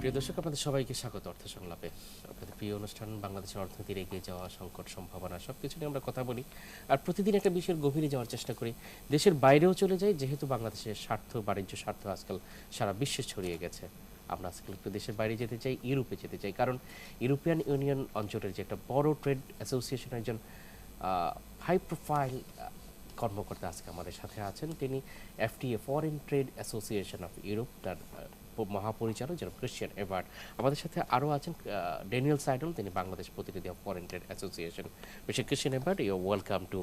প্রিয় দর্শক, আপনাদের সবাইকে স্বাগত অর্থ সংলাপে। আপনাদের প্রিয় অনুষ্ঠান বাংলাদেশের অর্থনীতির এগিয়ে যাওয়া, সংকট, সম্ভাবনা সবকিছু নিয়ে আমরা কথা বলি। আর প্রতিদিন একটা বিষয়ের গভীরে যাওয়ার চেষ্টা করি। দেশের বাইরেও চলে যাই, যেহেতু বাংলাদেশের স্বার্থ, বাণিজ্য স্বার্থ আজকাল সারা বিশ্বে ছড়িয়ে গেছে। আমরা আজকাল একটু দেশের বাইরে যেতে চাই, ইউরোপে যেতে চাই, কারণ ইউরোপিয়ান ইউনিয়ন অঞ্চলের যে একটা বড় ট্রেড অ্যাসোসিয়েশন, একজন হাই প্রোফাইল কর্মকর্তা আজকে আমাদের সাথে আছেন। তিনি FTA, foreign trade association of Europe, তার মহাপরিচালক যেন ক্রিশ্চিয়ান এভার্ট। আমাদের সাথে আরও আছেন ড্যানিয়েল সাইডল, তিনি বাংলাদেশ প্রতিনিধি of foreign trade association. Mister Christian Evert, you welcome to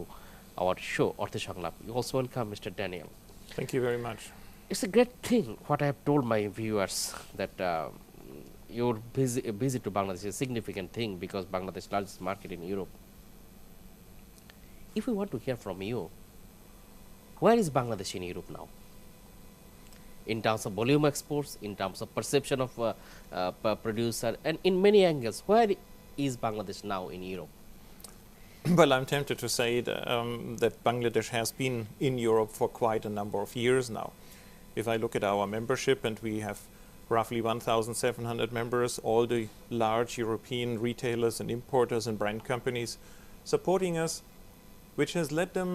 our show Artha Sanglap. You also welcome mister Daniel. Thank you very much. It's a great thing what I have told my viewers, that your visit to Bangladesh is a significant thing because Bangladesh is the largest market in Europe. If we want to hear from you, where is Bangladesh in Europe now? In terms of volume exports, in terms of perception of producer, and in many angles, where is Bangladesh now in Europe? Well, I'm tempted to say that Bangladesh has been in Europe for quite a number of years now. If I look at our membership, and we have roughly 1,700 members, all the large European retailers and importers and brand companies supporting us, which has led them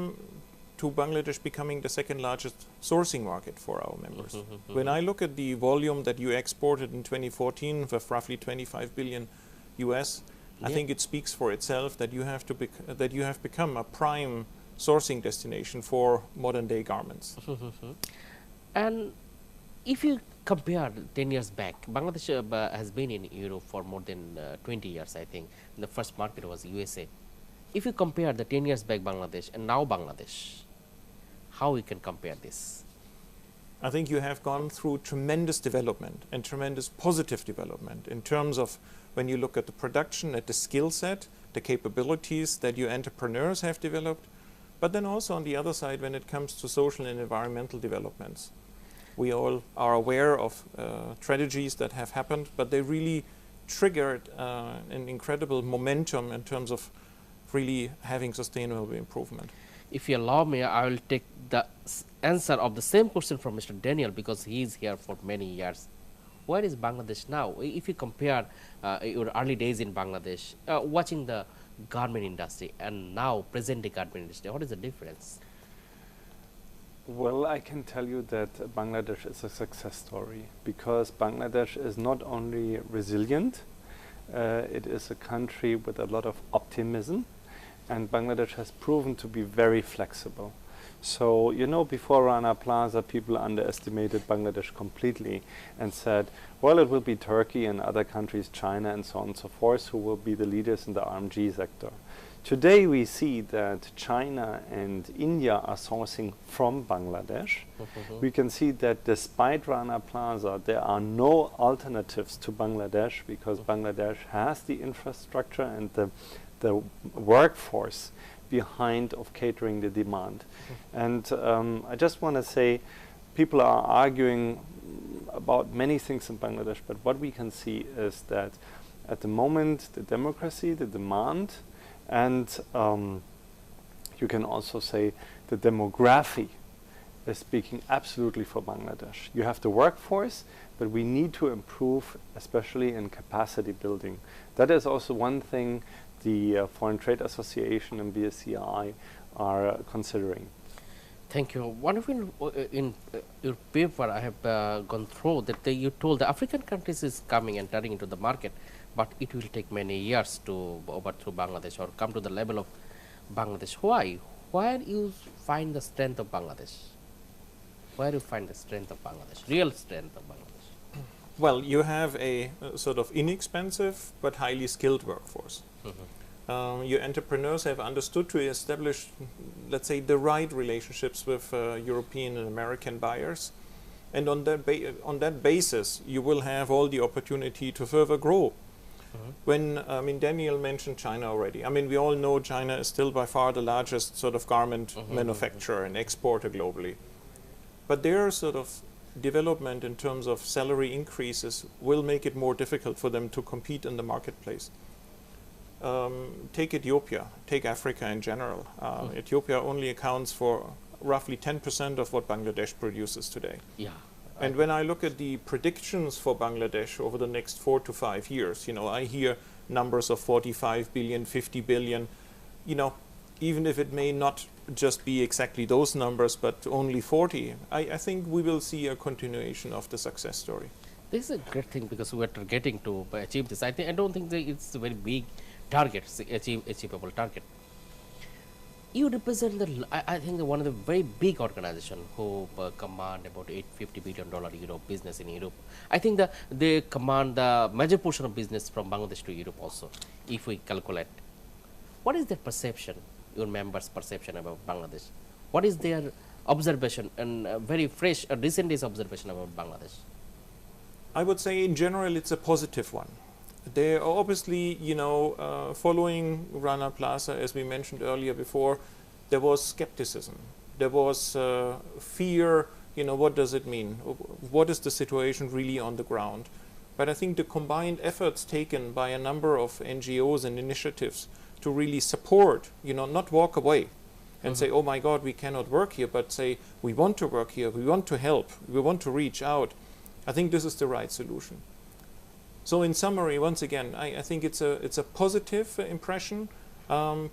to Bangladesh becoming the second largest sourcing market for our members. When I look at the volume that you exported in 2014 with roughly 25 billion US, I think it speaks for itself that you have become a prime sourcing destination for modern day garments. And if you compare 10 years back, Bangladesh has been in Europe for more than 20 years, I think. The first market was USA. If you compare the 10 years back Bangladesh and now Bangladesh, how we can compare this? I think you have gone through tremendous development and tremendous positive development in terms of when you look at the production, at the skill set, the capabilities that your entrepreneurs have developed, but then also on the other side when it comes to social and environmental developments. We all are aware of tragedies that have happened, but they really triggered an incredible momentum in terms of really having sustainable improvement. If you allow me, I will take the answer of the same question from Mr. Daniel, because he is here for many years. Where is Bangladesh now? If you compare your early days in Bangladesh, watching the garment industry, and now present day garment industry, what is the difference? Well, I can tell you that Bangladesh is a success story, because Bangladesh is not only resilient, it is a country with a lot of optimism, and Bangladesh has proven to be very flexible. So, you know, before Rana Plaza, people underestimated Bangladesh completely and said, well, it will be Turkey and other countries, China and so on and so forth, who will be the leaders in the RMG sector. Today we see that China and India are sourcing from Bangladesh. We can see that despite Rana Plaza, there are no alternatives to Bangladesh, because Bangladesh has the infrastructure and the workforce behind of catering the demand. And I just want to say, people are arguing about many things in Bangladesh, but what we can see is that at the moment the democracy, the demand, and you can also say the demography is speaking absolutely for Bangladesh. You have the workforce, but we need to improve, especially in capacity building. That is also one thing the Foreign Trade Association and BSCI are considering. Thank you. Wonderful. In your paper, I have gone through that you told the African countries is coming and turning into the market, but it will take many years to overthrow Bangladesh or come to the level of Bangladesh. Why? Where you find the strength of Bangladesh? Where you find the strength of Bangladesh? Real strength of Bangladesh? Well, you have a sort of inexpensive but highly skilled workforce. Your entrepreneurs have understood to establish, let's say, the right relationships with European and American buyers, and on that basis you will have all the opportunity to further grow. When Daniel mentioned China already. I mean, we all know China is still by far the largest sort of garment manufacturer and exporter globally, but their sort of development in terms of salary increases will make it more difficult for them to compete in the marketplace. Take Ethiopia, take Africa in general. Ethiopia only accounts for roughly 10% of what Bangladesh produces today. Yeah. And when I look at the predictions for Bangladesh over the next 4 to 5 years, I hear numbers of 45 billion, 50 billion, even if it may not just be exactly those numbers, but only 40, I think we will see a continuation of the success story. This is a great thing because we are targeting to achieve this. I don't think that it's a very big target, achievable target. You represent I think one of the very big organization who command about $850 billion Europe business in Europe. I think they command the major portion of business from Bangladesh to Europe also, if we calculate. What is their perception, your members' perception about Bangladesh? What is their observation and very fresh, recent days observation about Bangladesh? I would say in general it's a positive one. They are obviously, following Rana Plaza, as we mentioned earlier before, there was skepticism. There was fear, what does it mean? What is the situation really on the ground? But I think the combined efforts taken by a number of NGOs and initiatives to really support, not walk away and say, oh my God, we cannot work here, but say, we want to work here, we want to help, we want to reach out. I think this is the right solution. So in summary, once again, I think it's a positive impression.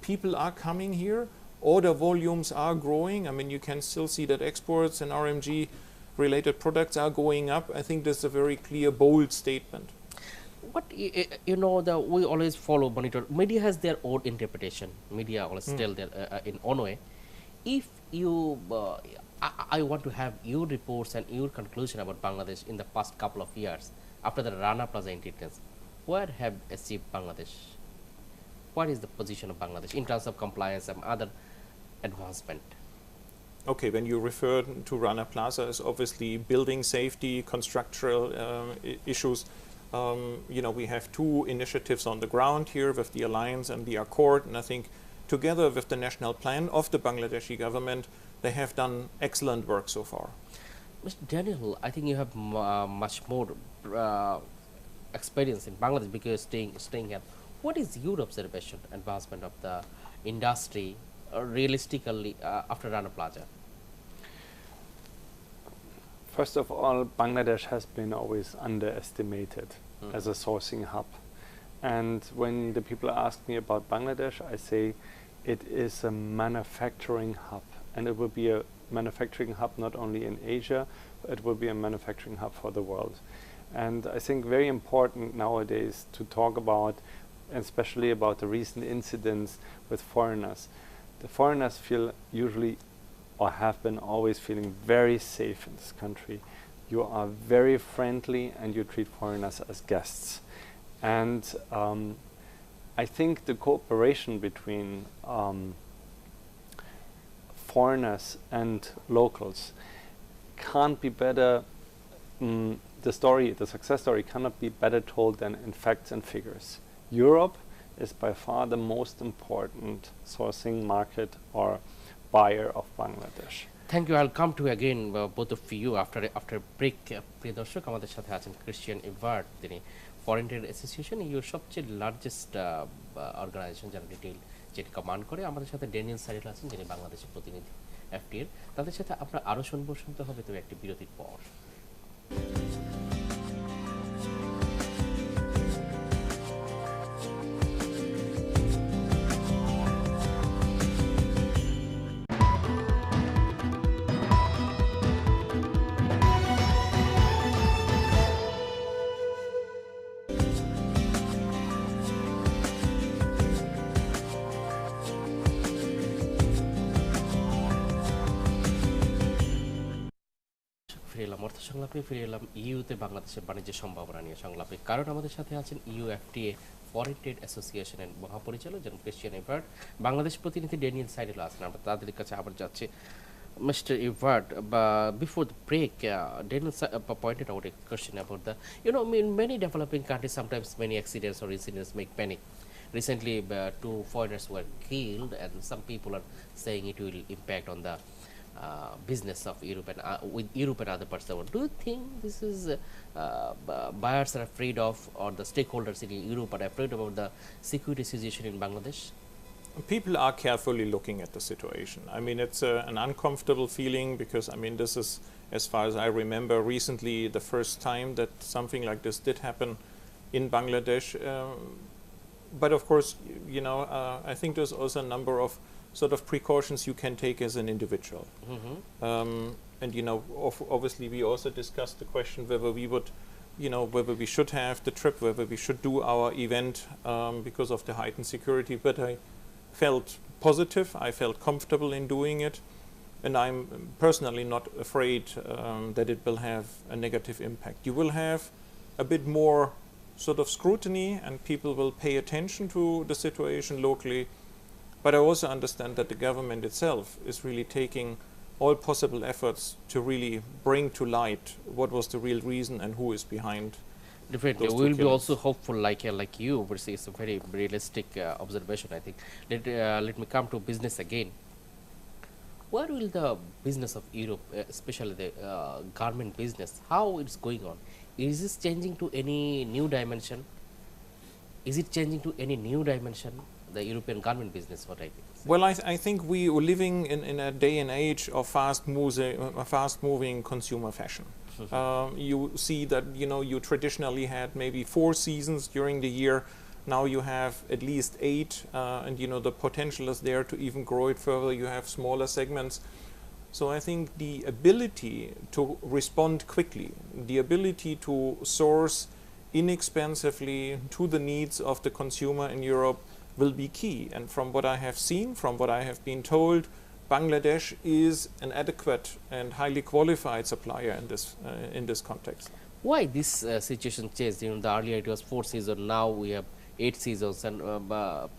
People are coming here. Order volumes are growing. I mean, you can still see that exports and RMG related products are going up. I think this is a very clear, bold statement. What we always follow, monitor. Media has their own interpretation. Media always tell their in own way. If you, I want to have your reports and your conclusion about Bangladesh in the past couple of years. After the Rana Plaza incidents, where have achieved Bangladesh? What is the position of Bangladesh in terms of compliance and other advancement? Okay, when you refer to Rana Plaza as obviously building safety, constructural issues, we have two initiatives on the ground here with the Alliance and the Accord, and I think together with the national plan of the Bangladeshi government, they have done excellent work so far. Mr. Daniel, I think you have much more experience in Bangladesh because you're staying here. What is your observation, advancement of the industry realistically after Rana Plaza? First of all, Bangladesh has been always underestimated as a sourcing hub. And when the people ask me about Bangladesh, I say it is a manufacturing hub. And it will be a manufacturing hub not only in Asia, it will be a manufacturing hub for the world. And I think very important nowadays to talk about, and especially about the recent incidents with foreigners. The foreigners feel usually, or have been always feeling very safe in this country. You are very friendly and you treat foreigners as guests. And I think the cooperation between foreigners and locals can't be better. The success story cannot be better told than in facts and figures. Europe is by far the most important sourcing market or buyer of Bangladesh. Thank you. I'll come to again both of you after break. প্রিয় দর্শক, আমাদের সাথে আছেন Christian avert, তিনি foreign trade association your সবচেয়ে largest organisation যারা retail যেটি command করে। আমাদের সাথে ড্যানিয়েল সারিল আছেন, যিনি বাংলাদেশের প্রতিনিধি FTA এর। তাদের সাথে আমরা আরও শুনতে হবে তবে একটি বিরতির পর। ফিরে এলাম অর্থ সংলাপে, ফিরে এলাম ইউতে বাংলাদেশের বাণিজ্য সম্ভাবনা নিয়ে সংলাপে। কারণ আমাদের সাথে আছেন FTA ফরেন ট্রেড অ্যাসোসিয়েশনের মহাপরিচালক যেমন ক্রিশ্চিয়ান এভার্ট, বাংলাদেশ প্রতিনিধি ড্যানিয়েল সাইডেল আছেন। আমরা তাদের কাছে আবার যাচ্ছি। Mr. Evert, before the break, Daniel pointed out a question about in many developing countries, sometimes many accidents or incidents make panic. Recently, 2 foreigners were killed, and some people are saying it will impact on the business of Europe and with Europe and other parts of the world. Do you think this is buyers are afraid of, or the stakeholders in Europe are afraid about the security situation in Bangladesh? people are carefully looking at the situation. I mean, it's an uncomfortable feeling because, I mean, this is, as far as I remember, recently the first time that something like this did happen in Bangladesh. But of course, you know, I think there's also a number of sort of precautions you can take as an individual. And, you know, obviously we also discussed the question whether we would, you know, whether we should have the trip, whether we should do our event because of the heightened security. But I felt positive, I felt comfortable in doing it, and I'm personally not afraid that it will have a negative impact. You will have a bit more sort of scrutiny and people will pay attention to the situation locally, but I also understand that the government itself is really taking all possible efforts to really bring to light what was the real reason and who is behind. Definitely, those we two will be killings. also hopeful like you, but it's a very realistic observation, I think. Let me come to business again. Where will the business of Europe, especially the garment business, how it's going on? Is this changing to any new dimension? Is it changing to any new dimension, the European garment business, what I think? Well, I think we are living in a day and age of fast-moving consumer fashion. You see that, you know, you traditionally had maybe 4 seasons during the year. Now you have at least 8, and, you know, the potential is there to even grow it further. You have smaller segments. So I think the ability to respond quickly, the ability to source inexpensively to the needs of the consumer in Europe will be key. And from what I have seen, from what I have been told, Bangladesh is an adequate and highly qualified supplier in this context. Why this situation changed? You know, the earlier it was 4 seasons, now we have 8 seasons, and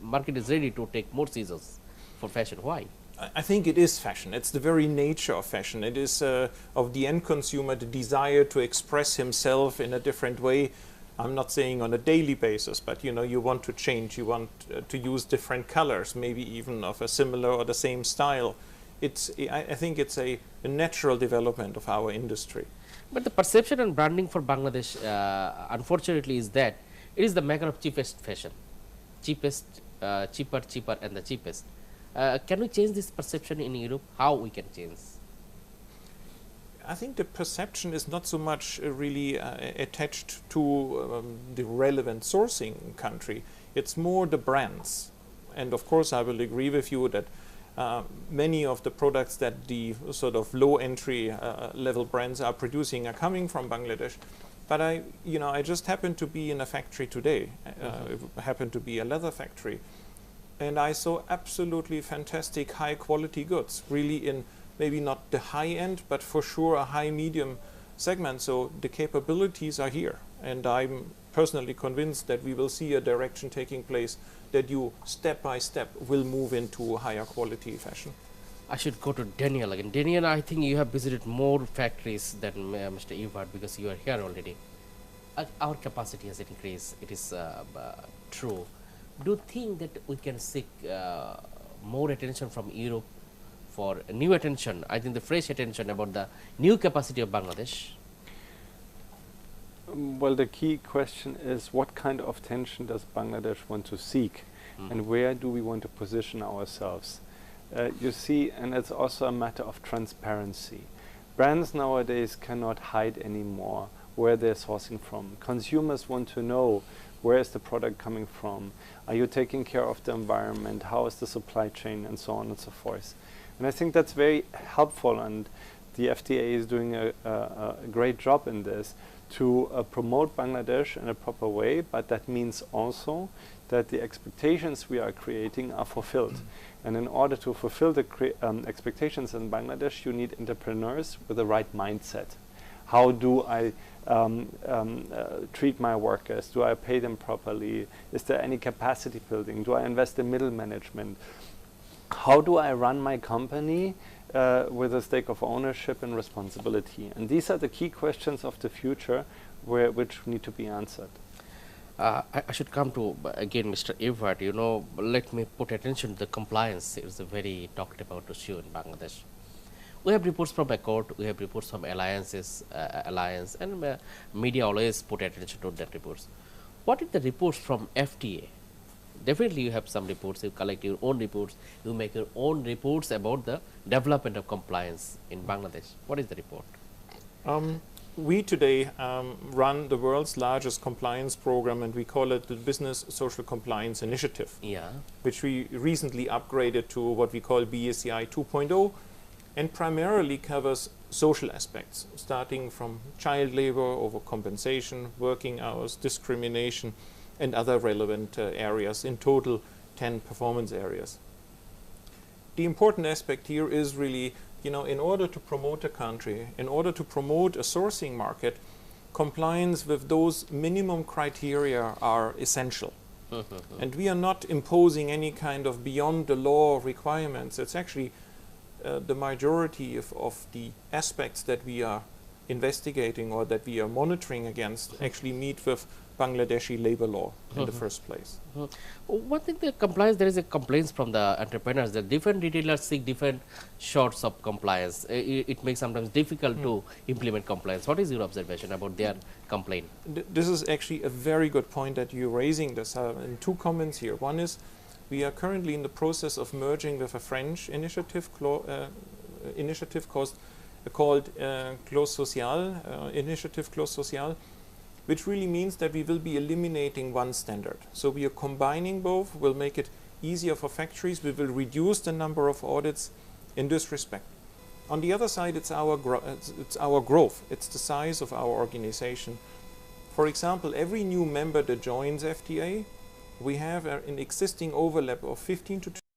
market is ready to take more seasons for fashion. Why? I think it is fashion. It's the very nature of fashion. It is of the end consumer, the desire to express himself in a different way. I'm not saying on a daily basis, but, you know, you want to change, you want to use different colors, maybe even of a similar or the same style. I think it's a natural development of our industry. But the perception and branding for Bangladesh, unfortunately, is that it is the maker of cheapest fashion, cheapest, cheaper, and the cheapest. Can we change this perception in Europe? How we can change? I think the perception is not so much really attached to the relevant sourcing country. It's more the brands. And of course, I will agree with you that many of the products that the sort of low entry level brands are producing are coming from Bangladesh. But I just happened to be in a factory today. It happened to be a leather factory. And I saw absolutely fantastic high quality goods, really in maybe not the high end, but for sure a high medium segment. So the capabilities are here. And I'm personally convinced that we will see a direction taking place that you step by step will move into higher quality fashion. I should go to Daniel again. Daniel, I think you have visited more factories than Mr. Evert because you are here already. Our capacity has increased. It is true. Do you think that we can seek more attention from Europe for new attention? I think the fresh attention about the new capacity of Bangladesh. Well, the key question is what kind of attention does Bangladesh want to seek, and where do we want to position ourselves? You see, and it's also a matter of transparency. Brands nowadays cannot hide anymore where they're sourcing from. Consumers want to know where is the product coming from, are you taking care of the environment, how is the supply chain, and so on and so forth. And I think that's very helpful, and the FTA is doing a great job in this to promote Bangladesh in a proper way, but that means also that the expectations we are creating are fulfilled. And in order to fulfill the expectations in Bangladesh, you need entrepreneurs with the right mindset. How do I treat my workers? Do I pay them properly? Is there any capacity building? Do I invest in middle management? How do I run my company with a stake of ownership and responsibility? And these are the key questions of the future which need to be answered. I should come to, again, Mr. Evert, you know, let me put attention to the compliance. It's a very talked about issue in Bangladesh. We have reports from Ekattor, we have reports from Alliance, and media always put attention to that reports. What is the reports from FTA? Definitely you have some reports, you collect your own reports, you make your own reports about the development of compliance in Bangladesh. What is the report? We today run the world's largest compliance program, and we call it the Business Social Compliance Initiative, Yeah. which we recently upgraded to what we call BSCI 2.0, and primarily covers social aspects, starting from child labor over compensation, working hours, discrimination, and other relevant areas, in total 10 performance areas. The important aspect here is really, you know, in order to promote a country, in order to promote a sourcing market, compliance with those minimum criteria are essential. And we are not imposing any kind of beyond the law requirements. It's actually the majority of the aspects that we are investigating or that we are monitoring against actually meet with Bangladeshi labor law in the first place. One thing, the compliance, there is a complaints from the entrepreneurs that different retailers seek different sorts of compliance. It makes sometimes difficult to implement compliance. What is your observation about their complaint? This is actually a very good point that you're raising this. And two comments here. One is, we are currently in the process of merging with a French initiative called Clause Sociale, Initiative Clause Sociale, which really means that we will be eliminating one standard. So we are combining both, will make it easier for factories, we will reduce the number of audits in this respect. On the other side, it's our growth, it's the size of our organization. For example, every new member that joins FTA, we have an existing overlap of 15 to